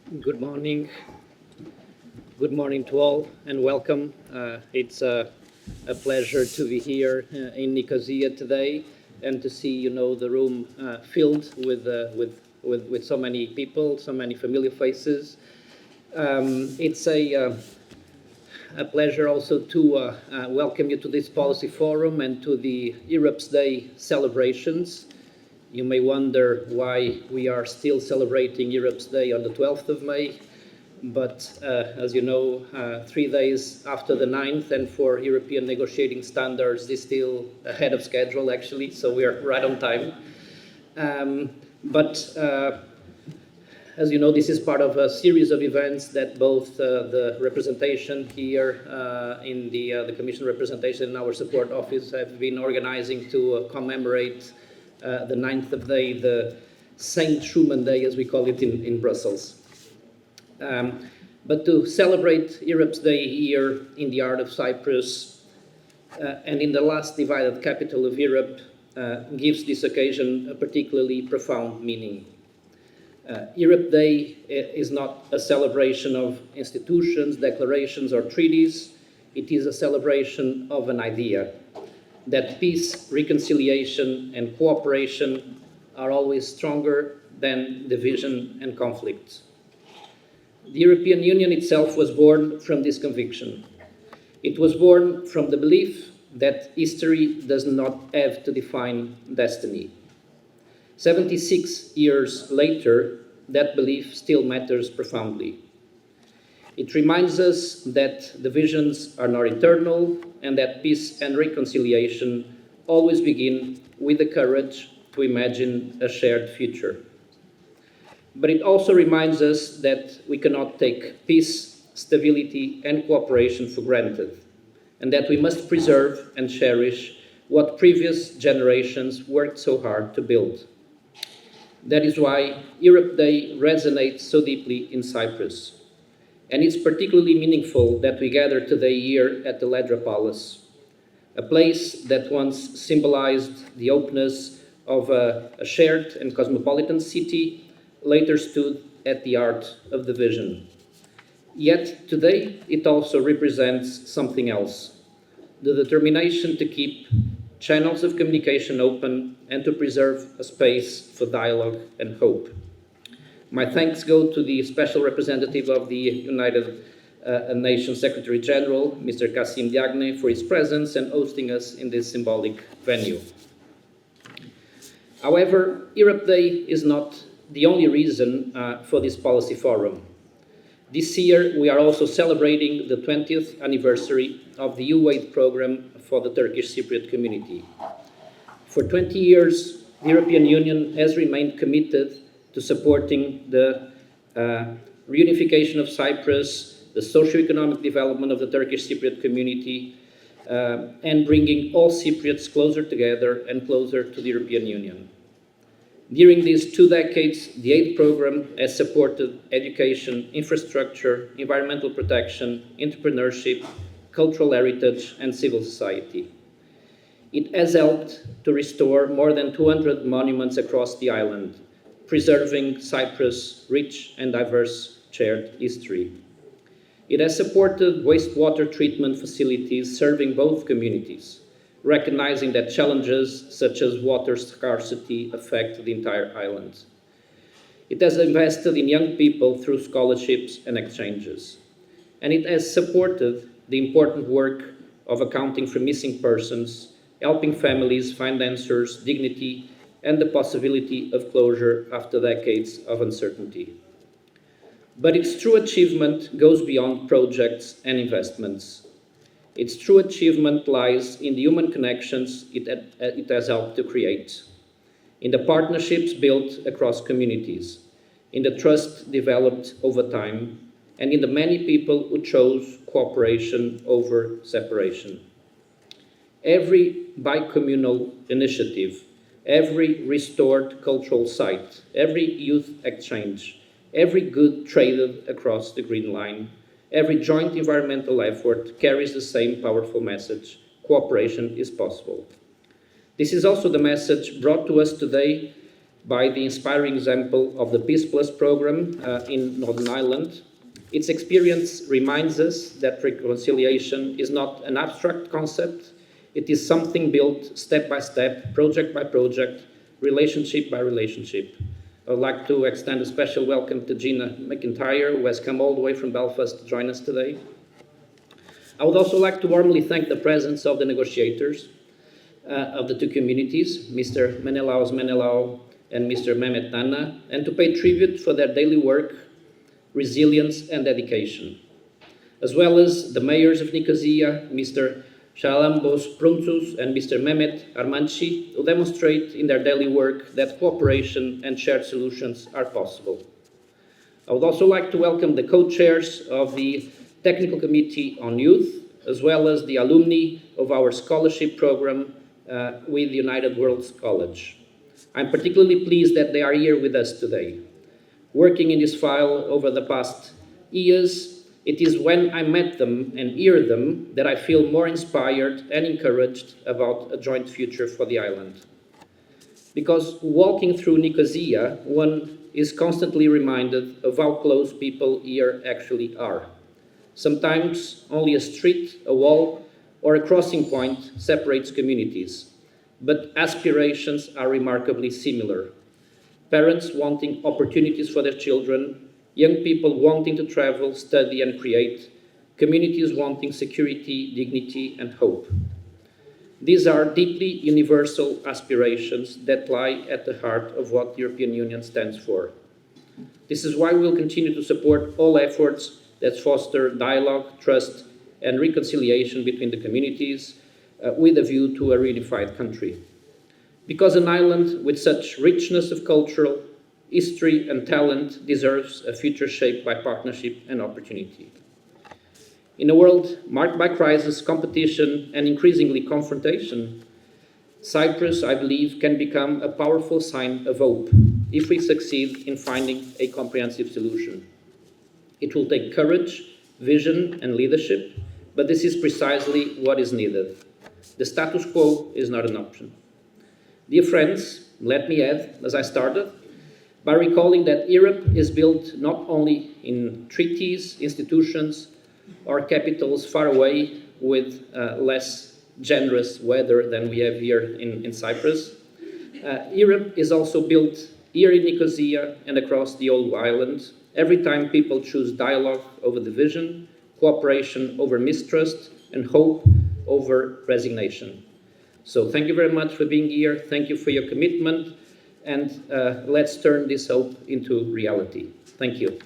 Good morning. Good morning to all, and welcome. It's a pleasure to be here in Nicosia today, and to see the room filled with so many people, so many familiar faces. It's a pleasure also to welcome you to this policy forum and to the Europe's Day celebrations. You may wonder why we are still celebrating Europe's Day on the 12th of May. But as you know, 3 days after the 9th, and for European negotiating standards, is still ahead of schedule, actually, so we are right on time. But as you know, this is part of a series of events that both the representation here in the Commission representation and our support office have been organizing to commemorate the 9th of May, the Saint Truman Day, as we call it in Brussels. But to celebrate Europe's Day here in the heart of Cyprus and in the last divided capital of Europe gives this occasion a particularly profound meaning. Europe Day is not a celebration of institutions, declarations, or treaties. It is a celebration of an idea that peace, reconciliation, and cooperation are always stronger than division and conflict. The European Union itself was born from this conviction. It was born from the belief that history does not have to define destiny. 76 years later, that belief still matters profoundly. It reminds us that divisions are not eternal and that peace and reconciliation always begin with the courage to imagine a shared future. But it also reminds us that we cannot take peace, stability, and cooperation for granted, and that we must preserve and cherish what previous generations worked so hard to build. That is why Europe Day resonates so deeply in Cyprus. And it's particularly meaningful that we gather today here at the Ledra Palace, a place that once symbolized the openness of a shared and cosmopolitan city, later stood at the heart of the vision. Yet today it also represents something else: the determination to keep channels of communication open and to preserve a space for dialogue and hope. My thanks go to the Special Representative of the United Nations Secretary General, Mr. Kassim Diagne, for his presence and hosting us in this symbolic venue. However, Europe Day is not the only reason for this policy forum. This year, we are also celebrating the 20th anniversary of the EU-Aid program for the Turkish Cypriot community. For 20 years, the European Union has remained committed to supporting the reunification of Cyprus, the socio-economic development of the Turkish Cypriot community, and bringing all Cypriots closer together and closer to the European Union. During these 2 decades, the aid program has supported education, infrastructure, environmental protection, entrepreneurship, cultural heritage, and civil society. It has helped to restore more than 200 monuments across the island, preserving Cyprus' rich and diverse shared history. It has supported wastewater treatment facilities serving both communities, recognizing that challenges such as water scarcity affect the entire island. It has invested in young people through scholarships and exchanges. And it has supported the important work of accounting for missing persons, helping families find answers, dignity, and the possibility of closure after decades of uncertainty. But its true achievement goes beyond projects and investments. Its true achievement lies in the human connections it has helped to create, in the partnerships built across communities, in the trust developed over time, and in the many people who chose cooperation over separation. Every bicommunal initiative, every restored cultural site, every youth exchange, every good traded across the Green Line, every joint environmental effort carries the same powerful message: cooperation is possible. This is also the message brought to us today by the inspiring example of the Peace Plus program in Northern Ireland. Its experience reminds us that reconciliation is not an abstract concept. It is something built step by step, project by project, relationship by relationship. I would like to extend a special welcome to Gina McIntyre, who has come all the way from Belfast to join us today. I would also like to warmly thank the presence of the negotiators of the two communities, Mr. Menelaos Menelao and Mr. Mehmet Nana, and to pay tribute for their daily work, resilience and dedication, as well as the mayors of Nicosia, Mr. Shalambos Pruntsus and Mr. Mehmet Armanci, who demonstrate in their daily work that cooperation and shared solutions are possible. I would also like to welcome the co-chairs of the Technical Committee on Youth, as well as the alumni of our scholarship program with United Worlds College. I'm particularly pleased that they are here with us today. Working in this file over the past years, it is when I met them and hear them that I feel more inspired and encouraged about a joint future for the island. Because walking through Nicosia, one is constantly reminded of how close people here actually are. Sometimes only a street, a wall, or a crossing point separates communities, but aspirations are remarkably similar. Parents wanting opportunities for their children, young people wanting to travel, study, and create, communities wanting security, dignity, and hope. These are deeply universal aspirations that lie at the heart of what the European Union stands for. This is why we will continue to support all efforts that foster dialogue, trust, and reconciliation between the communities with a view to a reunified country. Because an island with such richness of cultural, history and talent deserves a future shaped by partnership and opportunity. In a world marked by crisis, competition, and increasingly confrontation, Cyprus, I believe, can become a powerful sign of hope if we succeed in finding a comprehensive solution. It will take courage, vision, and leadership, but this is precisely what is needed. The status quo is not an option. Dear friends, let me add, as I started, by recalling that Europe is built not only in treaties, institutions, or capitals far away with less generous weather than we have here in Cyprus. Europe is also built here in Nicosia and across the whole island, every time people choose dialogue over division, cooperation over mistrust, and hope over resignation. So thank you very much for being here. Thank you for your commitment. And let's turn this hope into reality. Thank you.